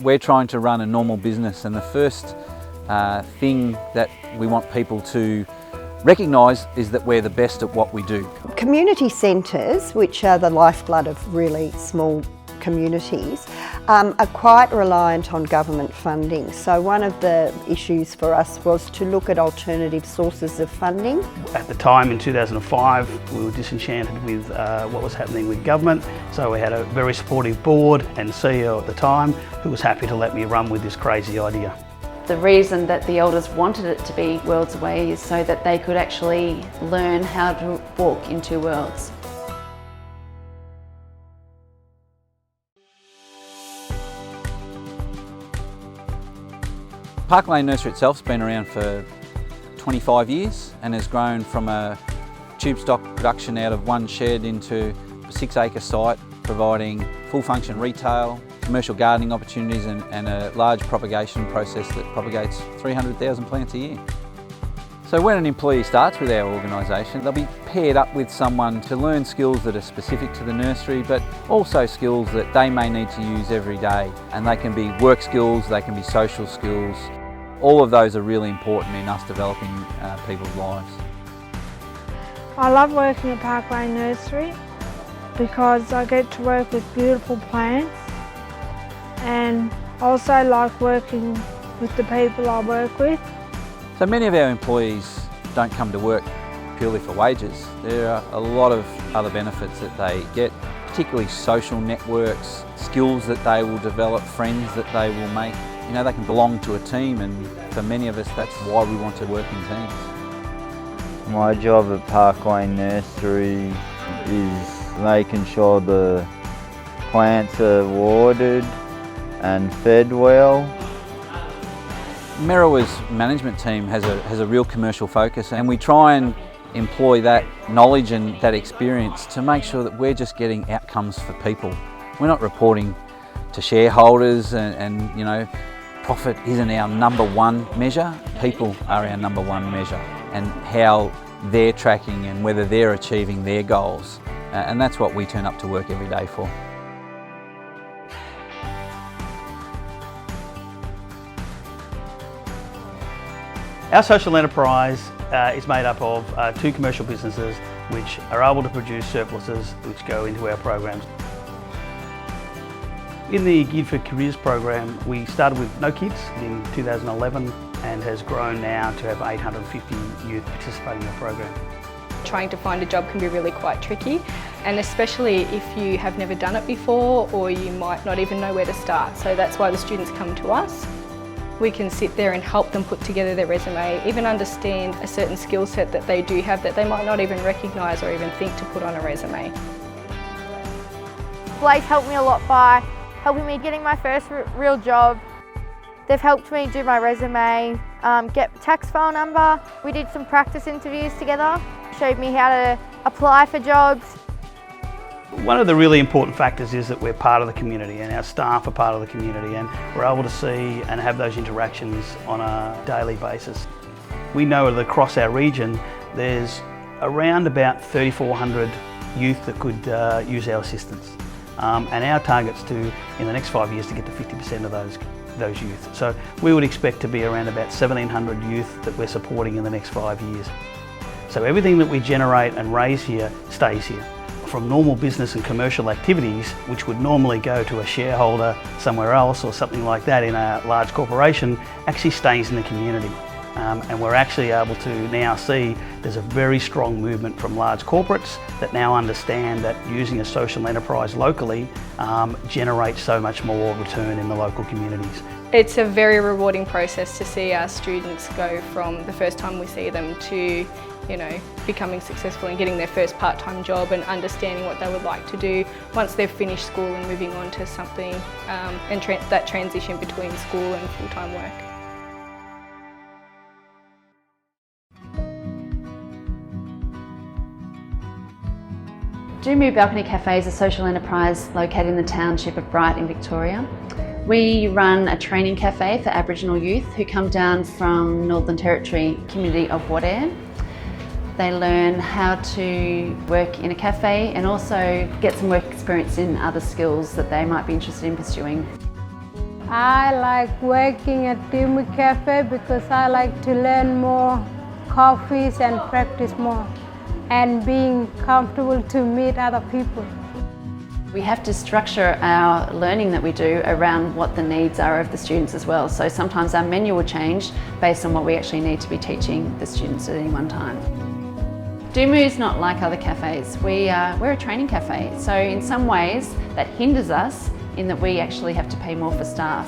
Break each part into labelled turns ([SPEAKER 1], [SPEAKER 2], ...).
[SPEAKER 1] We're trying to run a normal business, and the first thing that we want people to recognise is that we're the best at what we do.
[SPEAKER 2] Community centres, which are the lifeblood of really small communities, are quite reliant on government funding. So one of the issues for us was to look at alternative sources of funding.
[SPEAKER 3] At the time in 2005 we were disenchanted with what was happening with government, so we had a very supportive board and CEO at the time who was happy to let me run with this crazy idea.
[SPEAKER 4] The reason that the elders wanted it to be Worlds Away is so that they could actually learn how to walk in two worlds.
[SPEAKER 1] Park Lane Nursery itself has been around for 25 years and has grown from a tube stock production out of one shed into a 6-acre site, providing full function retail, commercial gardening opportunities and a large propagation process that propagates 300,000 plants a year. So when an employee starts with our organisation, they'll be paired up with someone to learn skills that are specific to the nursery, but also skills that they may need to use every day. And they can be work skills, they can be social skills. All of those are really important in us developing people's lives.
[SPEAKER 5] I love working at Park Lane Nursery because I get to work with beautiful plants, and also like working with the people I work with.
[SPEAKER 1] So many of our employees don't come to work purely for wages. There are a lot of other benefits that they get, particularly social networks, skills that they will develop, friends that they will make. You know, they can belong to a team, and for many of us that's why we want to work in teams.
[SPEAKER 6] My job at Park Lane Nursery is making sure the plants are watered and fed well.
[SPEAKER 1] Merriwa's management team has a real commercial focus, and we try and employ that knowledge and that experience to make sure that we're just getting outcomes for people. We're not reporting to shareholders and you know, profit isn't our number one measure. People are our number one measure, and how they're tracking and whether they're achieving their goals. And that's what we turn up to work every day for.
[SPEAKER 3] Our social enterprise is made up of 2 commercial businesses which are able to produce surpluses which go into our programs. In the Geared for Careers program, we started with no kids in 2011 and has grown now to have 850 youth participating in the program.
[SPEAKER 7] Trying to find a job can be really quite tricky, and especially if you have never done it before or you might not even know where to start. So that's why the students come to us. We can sit there and help them put together their resume, even understand a certain skill set that they do have that they might not even recognise or even think to put on a resume.
[SPEAKER 8] Blake's helped me a lot by helping me getting my first real job. They've helped me do my resume, get tax file number. We did some practice interviews together, showed me how to apply for jobs.
[SPEAKER 3] One of the really important factors is that we're part of the community and our staff are part of the community, and we're able to see and have those interactions on a daily basis. We know that across our region there's around about 3,400 youth that could use our assistance, and our target's to, in the next 5 years, to get to 50% of those youth. So we would expect to be around about 1,700 youth that we're supporting in the next 5 years. So everything that we generate and raise here stays here. From normal business and commercial activities, which would normally go to a shareholder somewhere else or something like that in a large corporation, actually stays in the community. And we're actually able to now see there's a very strong movement from large corporates that now understand that using a social enterprise locally generates so much more return in the local communities.
[SPEAKER 7] It's a very rewarding process to see our students go from the first time we see them to, you know, becoming successful and getting their first part-time job and understanding what they would like to do once they've finished school and moving on to something and that transition between school and full-time work.
[SPEAKER 4] Dumu Balcony Cafe is a social enterprise located in the township of Bright in Victoria. We run a training cafe for Aboriginal youth who come down from Northern Territory community of Wangaratta. They learn how to work in a cafe and also get some work experience in other skills that they might be interested in pursuing.
[SPEAKER 9] I like working at Dumu Cafe because I like to learn more coffees and practice more and being comfortable to meet other people.
[SPEAKER 4] We have to structure our learning that we do around what the needs are of the students as well. So sometimes our menu will change based on what we actually need to be teaching the students at any one time. Dumu is not like other cafes. We're a training cafe, so in some ways that hinders us in that we actually have to pay more for staff.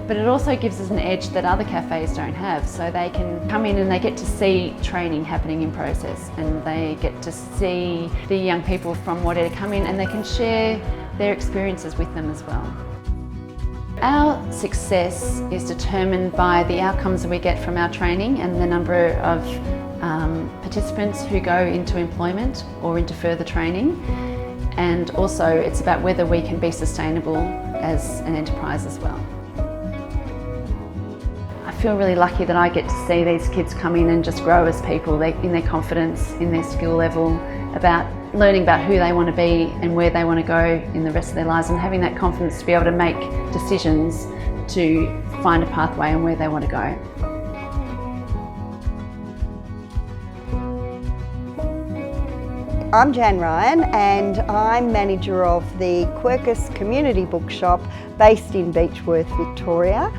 [SPEAKER 4] But it also gives us an edge that other cafes don't have, so they can come in and they get to see training happening in process, and they get to see the young people from Wangaratta come in and they can share their experiences with them as well. Our success is determined by the outcomes that we get from our training and the number of participants who go into employment or into further training, and also it's about whether we can be sustainable as an enterprise as well. I feel really lucky that I get to see these kids come in and just grow as people in their confidence, in their skill level, about learning about who they want to be and where they want to go in the rest of their lives, and having that confidence to be able to make decisions to find a pathway and where they want to go.
[SPEAKER 2] I'm Jan Ryan and I'm manager of the Quercus community bookshop based in Beechworth, Victoria.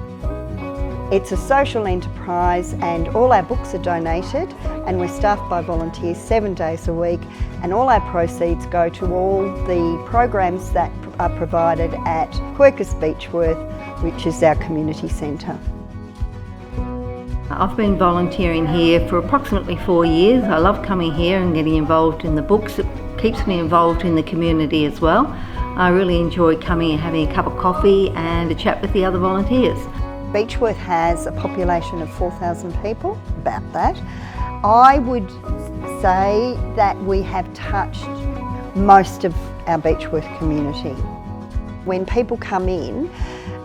[SPEAKER 2] It's a social enterprise and all our books are donated, and we're staffed by volunteers 7 days a week, and all our proceeds go to all the programs that are provided at Quercus Beechworth, which is our community centre.
[SPEAKER 10] I've been volunteering here for approximately 4 years. I love coming here and getting involved in the books. It keeps me involved in the community as well. I really enjoy coming and having a cup of coffee and a chat with the other volunteers.
[SPEAKER 2] Beechworth has a population of 4,000 people, about that. I would say that we have touched most of our Beechworth community. When people come in,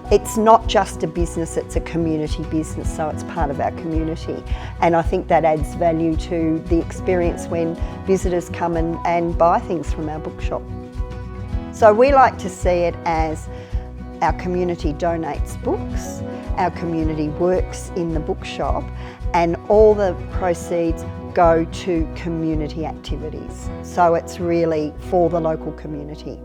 [SPEAKER 2] it's not just a business, it's a community business, so it's part of our community. And I think that adds value to the experience when visitors come and buy things from our bookshop. So we like to see it as our community donates books, our community works in the bookshop, and all the proceeds go to community activities. So it's really for the local community.